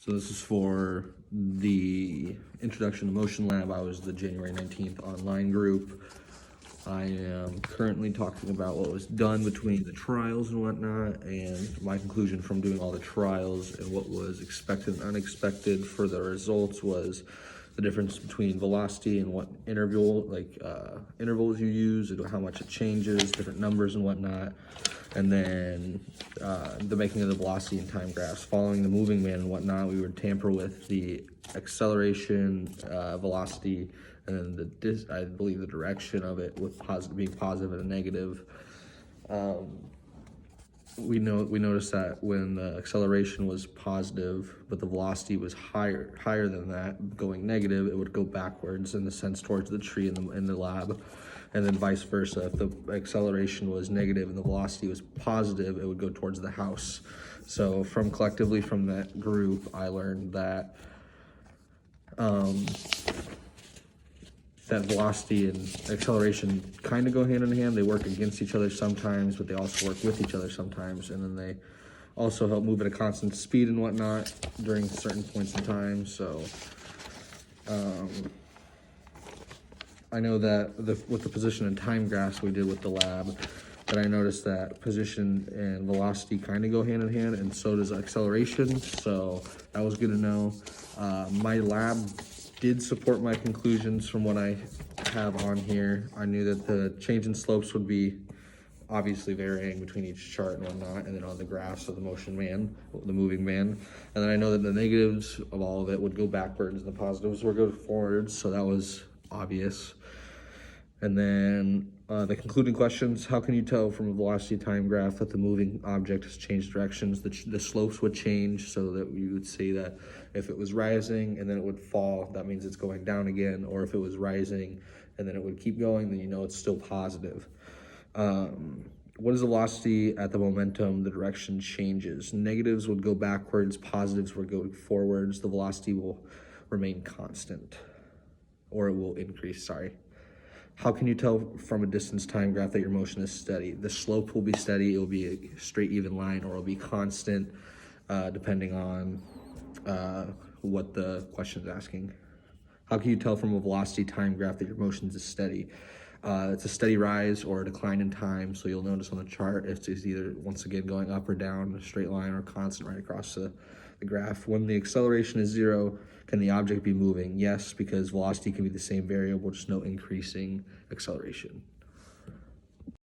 So this is for the Introduction to Motion Lab. I was the January 19th online group. I am currently talking about what was done between the trials and whatnot, and my conclusion from doing all the trials and what was expected and unexpected for the results was the difference between velocity and what intervals you use and how much it changes, different numbers and whatnot. And then the making of the velocity and time graphs. Following the moving man and whatnot, we would tamper with the acceleration, velocity, and then I believe the direction of it with being positive and negative. We noticed that when the acceleration was positive, but the velocity was higher than that, going negative, it would go backwards in the sense towards the tree in the lab, and then vice versa. If the acceleration was negative and the velocity was positive, it would go towards the house. So collectively from that group, I learned that that velocity and acceleration kind of go hand in hand. They work against each other sometimes, but they also work with each other sometimes. And then they also help move at a constant speed and whatnot during certain points in time. So I know that with the position and time graphs we did with the lab, that I noticed that position and velocity kind of go hand in hand, and so does acceleration. So that was good to know. My lab did support my conclusions from what I have on here. I knew that the change in slopes would be obviously varying between each chart and whatnot, and then on the graphs of the moving man. And then I know that the negatives of all of it would go backwards and the positives would go forwards, so that was obvious. And then the concluding questions: how can you tell from a velocity time graph that the moving object has changed directions? The slopes would change, so that you would see that if it was rising and then it would fall, that means it's going down again. Or if it was rising and then it would keep going, then you know it's still positive. What is the velocity at the momentum? The direction changes. Negatives would go backwards, positives would go forwards. The velocity will remain constant, or it will increase, sorry. How can you tell from a distance time graph that your motion is steady? The slope will be steady, it will be a straight even line, or it will be constant, depending on what the question is asking. How can you tell from a velocity time graph that your motion is steady? It's a steady rise or a decline in time, so you'll notice on the chart it's either, once again, going up or down, a straight line, or constant right across the graph. When the acceleration is 0, can the object be moving? Yes, because velocity can be the same variable, just no increasing acceleration.